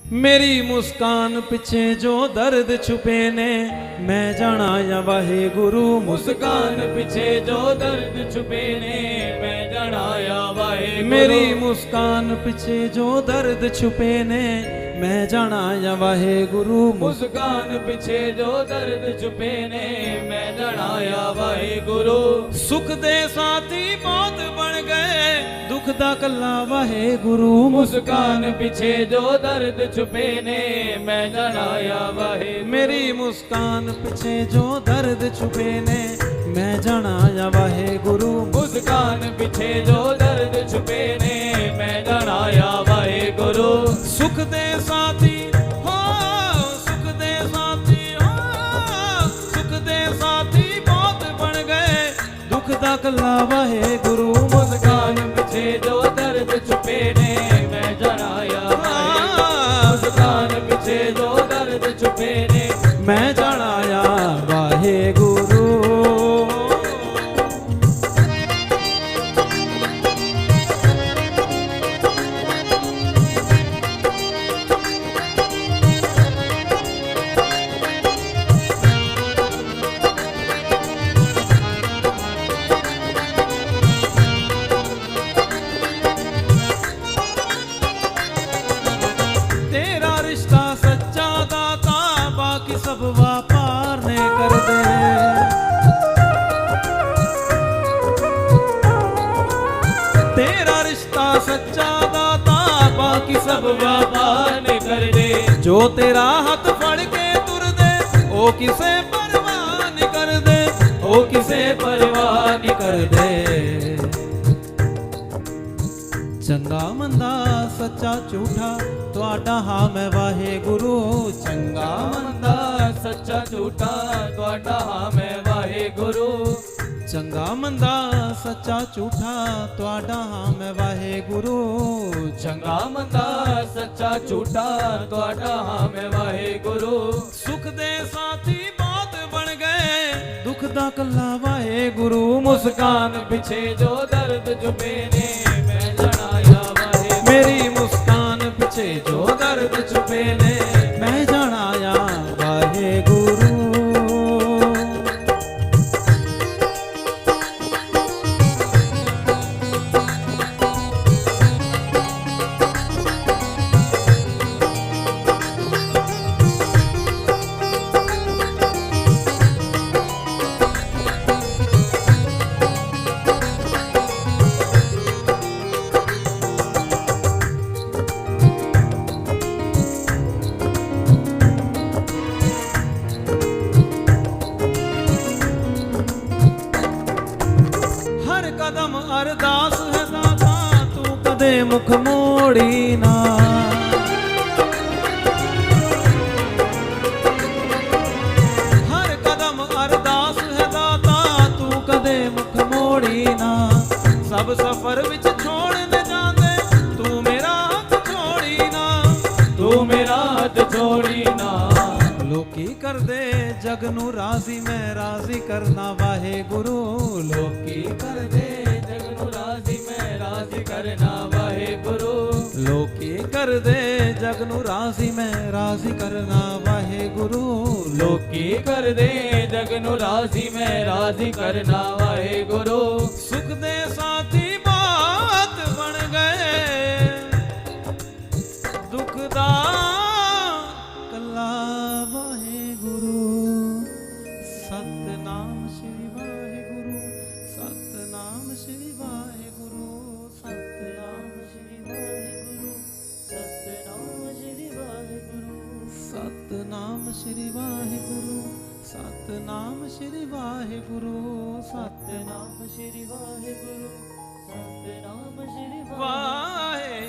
मेरी मुस्कान पिछे जो दर्द छुपे ने, मैं जाना या वाहे गुरु। मुस्कान पिछे जो दर्द छुपे ने, मैं जाना या वाहे गुरु। मेरी मुस्कान पिछे जो दर्द छुपे ने, मैं जाना या वाहे गुरु। मुस्कान पिछे जो दर्द छुपे ने, मैं जाना या वाहे गुरु। सुख दे साथी मौत बन गए, दुख दा कल्ला वाहे गुरु। मुस्कान पिछे जो दर्द छुपे ने, मैं जाना या वाहे गुरु। मेरी मुस्कान पिछे जो दर्द छुपे ने, मैं जाना या वाहे गुरु। मुस्कान पिछे जो दर्द छुपे ने, मैं जाना या वाहे गुरु। सुख दे साथी हो, सुख दे साथी हो, सुख दे साथी मौत बन गए, दुख दा कल्ला वाहे गुरु। मुस्कान पिछे जो दर्द छुपे ने, मैं जाना या वाहे गुरु। मुस्कान पिछे जो दर्द छुपे ने, मैं जाना या वाहे गुरु। तेरा रिश्ता सच्चा दाता, बाकी सब व्यापार ने कर दे। तेरा रिश्ता सच्चा दाता, बाकी सब व्यापार ने कर दे। जो तेरा हाथ फड़ के तुर दे, ओ किसे परवाह नहीं कर दे, ओ किसे परवाह नहीं कर दे। चंगा मंदा सच्चा झूठा, तुहाडा हां मैं वाहे गुरु। चंगा मंदा सच्चा झूठा, तुहाडा हां मैं वाहे गुरु। चंगा मंदा सच्चा झूठा, तुहाडा हां मैं वाहे गुरु। चंगा मंदा सच्चा झूठा, तुहाडा हां मैं वाहे गुरु। सुख दे साथी मौत बन गए, दुख दा कल्ला वाहे गुरु। मुस्कान पिछे जो दर्द छुपे ने, मैं जाना या वाहे गुरु। मेरी मुस्कान पिछे जो दर्द छुपे ने, मैं जाना या वाहे गुरु। हर कदम अरदास है दाता, तू कदे मुख मोड़ी ना। हर कदम अरदास है दाता, तू कदे मुख मोड़ी ना। सब सफर विच छोड़ न जांदे, तू मेरा हाथ छोड़ी ना। तू मेरा हाथ छोड़ी ना। लोकी कर दे जग नू राजी, मैं राजी करना वाहे गुरु। लोकी कर दे जग नू राजी, मैं राजी करना वाहे गुरु। लोकी कर दे जग नू राजी, मैं राजी करना वाहे गुरु। लोकी कर दे जग नू राजी, मैं राजी करना वाहे गुरु। सुख दे साथी बात बन गए, दुख दा कल्ला वाहे गुरु। सतनाम श्री वाहे गुरु, सतनाम श्री वाहे गुरु, सतनाम श्री वाहे गुरु, सतनाम श्री वाहे गुरु। सतनाम श्री वाहे गुरु, सतनाम श्री वाहे गुरु, सतनाम श्री वाहे गुरु, सतनाम श्री वाहे